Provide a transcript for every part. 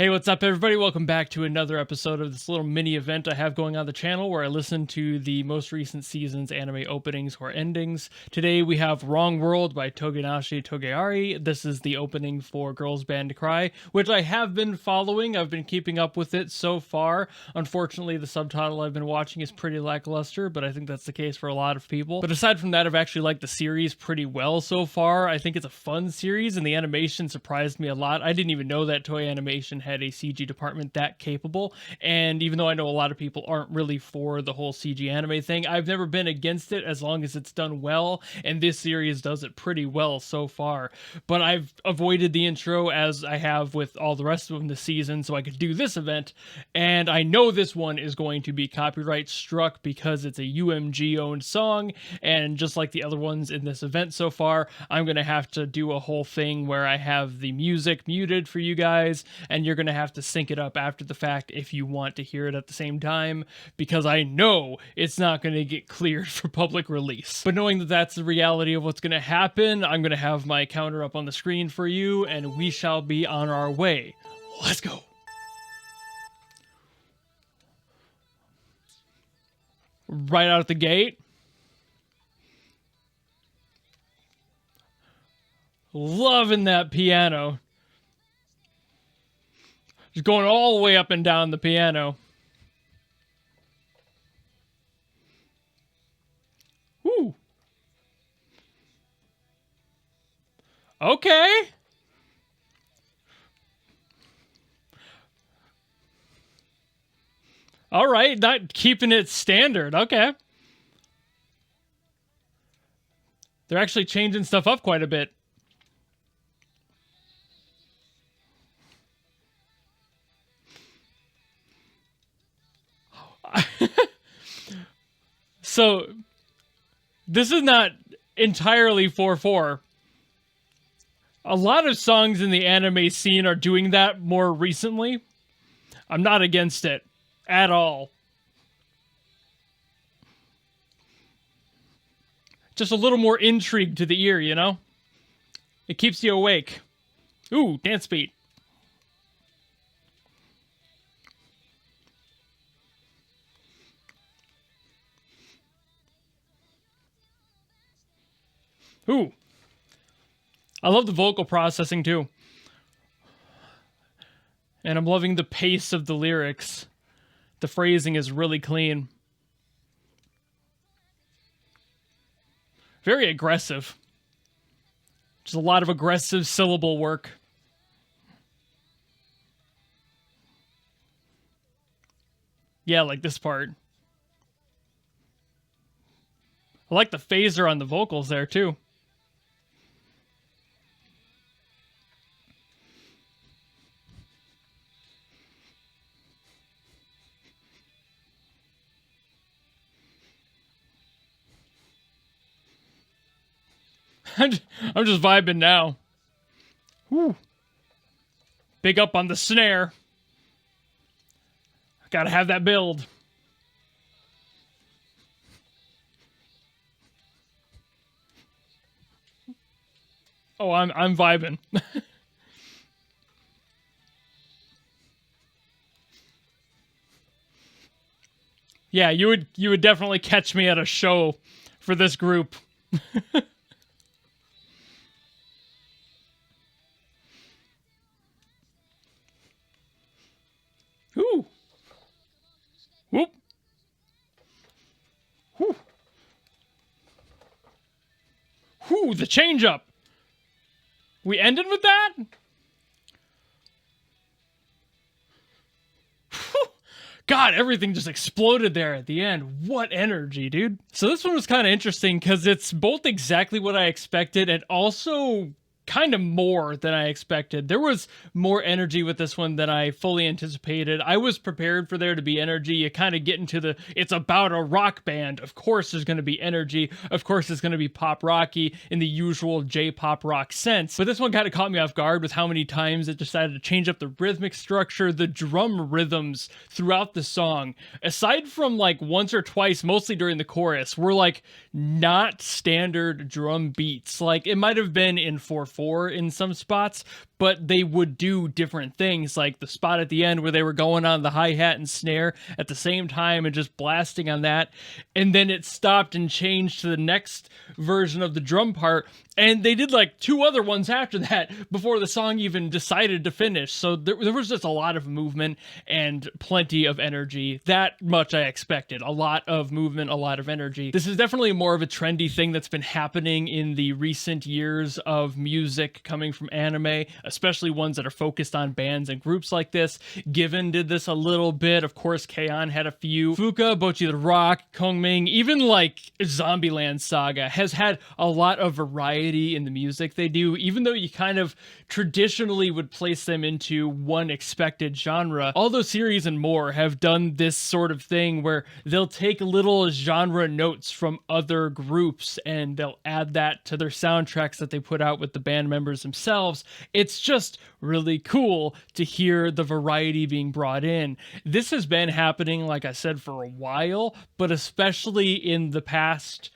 Hey, what's up everybody? Welcome back to another episode of this little mini event I have going on the channel where I listen to the most recent season's anime openings or endings. Today we have Wrong World by TOGENASHITOGEARI. This is the opening for Girls Band Cry, which I have been following. I've been keeping up with it so far. Unfortunately, the subtitle I've been watching is pretty lackluster, but I think that's the case for a lot of people. But aside from that, I've actually liked the series pretty well so far. I think it's a fun series and the animation surprised me a lot. I didn't even know that Toei Animation had a CG department that capable, and even though I know a lot of people aren't really for the whole CG anime thing, I've never been against it as long as it's done well, and this series does it pretty well so far. But I've avoided the intro as I have with all the rest of them this season so I could do this event, and I know this one is going to be copyright struck because it's a UMG owned song, and just like the other ones in this event so far, I'm gonna have to do a whole thing where I have the music muted for you guys, and you're gonna have to sync it up after the fact if you want to hear it at the same time, because I know it's not going to get cleared for public release. But knowing that that's the reality of what's going to happen, I'm going to have my counter up on the screen for you, and we shall be on our way. Let's go. Right out the gate. Loving that piano. Just going all the way up and down the piano. Woo. Okay. All right, not keeping it standard. Okay. They're actually changing stuff up quite a bit. So, this is not entirely 4/4. A lot of songs in the anime scene are doing that more recently. I'm not against it at all. Just a little more intrigue to the ear, you know? It keeps you awake. Ooh, dance beat. Ooh. I love the vocal processing too. And I'm loving the pace of the lyrics. The phrasing is really clean. Very aggressive. Just a lot of aggressive syllable work. Yeah, like this part. I like the phaser on the vocals there too. I'm just vibing now. Whew. Big up on the snare. Gotta have that build. Oh, I'm vibing. Yeah, you would definitely catch me at a show for this group. Ooh. Whoop. Whew. Whew, the change up. We ended with that? Whew. God, everything just exploded there at the end. What energy, dude. So this one was kind of interesting because it's both exactly what I expected and also kind of more than I expected. There was more energy with this one than I fully anticipated. I was prepared for there to be energy. You kind of get into the, it's about a rock band. Of course there's going to be energy. Of course it's going to be pop rocky in the usual J-pop rock sense. But this one kind of caught me off guard with how many times it decided to change up the rhythmic structure, the drum rhythms throughout the song. Aside from like once or twice, mostly during the chorus, were like not standard drum beats. Like it might have been in 4/4 4 in some spots, but they would do different things, like the spot at the end where they were going on the hi-hat and snare at the same time and just blasting on that, and then it stopped and changed to the next version of the drum part, and they did like 2 other ones after that before the song even decided to finish. So there was just a lot of movement and plenty of energy. That much I expected. A lot of movement, a lot of energy. This is definitely more of a trendy thing that's been happening in the recent years of music coming from anime, especially ones that are focused on bands and groups like this. Given did this a little bit. Of course, K-On! Had a few. Fuka, Bocchi the Rock, Kongming, even like Zombieland Saga has had a lot of variety in the music they do, even though you kind of traditionally would place them into one expected genre. All those series and more have done this sort of thing where they'll take little genre notes from other groups and they'll add that to their soundtracks that they put out with the band members themselves. It's just really cool to hear the variety being brought in. This has been happening, like I said, for a while, but especially in the past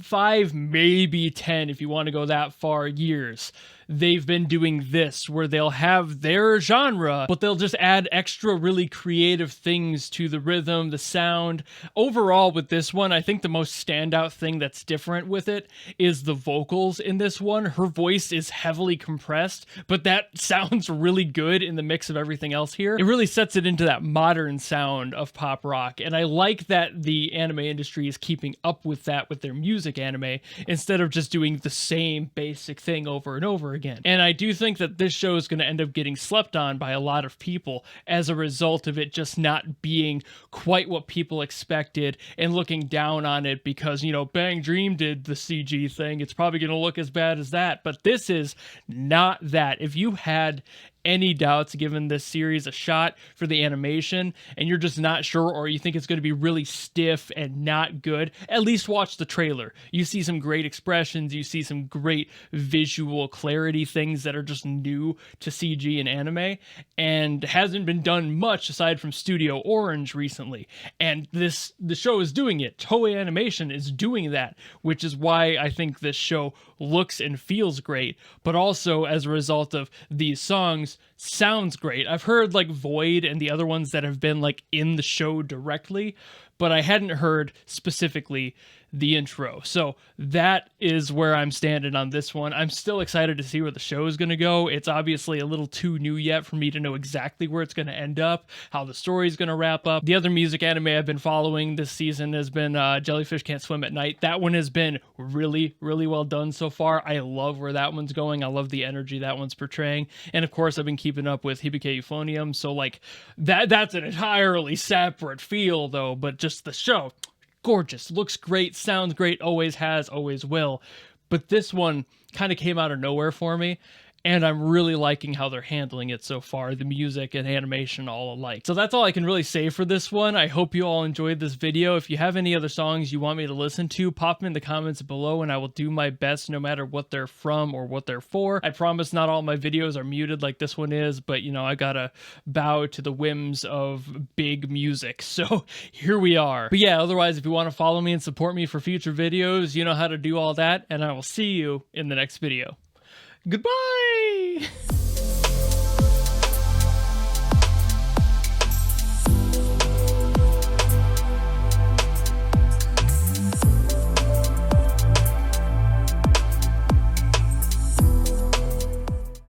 5, maybe 10, if you want to go that far, years. They've been doing this where they'll have their genre, but they'll just add extra really creative things to the rhythm, the sound. Overall, with this one, I think the most standout thing that's different with it is the vocals in this one. Her voice is heavily compressed, but that sounds really good in the mix of everything else here. It really sets it into that modern sound of pop rock, and I like that the anime industry is keeping up with that with their music anime, instead of just doing the same basic thing over and over again. And I do think that this show is going to end up getting slept on by a lot of people as a result of it just not being quite what people expected and looking down on it because, you know, Bang Dream did the CG thing. It's probably going to look as bad as that. But this is not that. If you had any doubts given this series a shot for the animation and you're just not sure, or you think it's going to be really stiff and not good, at least watch the trailer. You see some great expressions, you see some great visual clarity, things that are just new to CG and anime and hasn't been done much aside from Studio Orange recently. And the show is doing it. Toei Animation is doing that, which is why I think this show looks and feels great, but also as a result of these songs sounds great. I've heard like Void and the other ones that have been like in the show directly, but I hadn't heard specifically the intro. So that is where I'm standing on this one. I'm still excited to see where the show is going to go. It's obviously a little too new yet for me to know exactly where it's going to end up, how the story is going to wrap up. The other music anime I've been following this season has been Jellyfish Can't Swim at Night. That one has been really, really well done so far. I love where that one's going. I love the energy that one's portraying. And of course, I've been keeping up with Hibike Euphonium. So like that's an entirely separate feel though, but just the show, gorgeous, looks great, sounds great, always has, always will. But this one kind of came out of nowhere for me, and I'm really liking how they're handling it so far, the music and animation all alike. So that's all I can really say for this one. I hope you all enjoyed this video. If you have any other songs you want me to listen to, pop them in the comments below and I will do my best no matter what they're from or what they're for. I promise not all my videos are muted like this one is, but you know, I gotta bow to the whims of big music. So here we are. But yeah, otherwise, if you want to follow me and support me for future videos, you know how to do all that, and I will see you in the next video. Goodbye!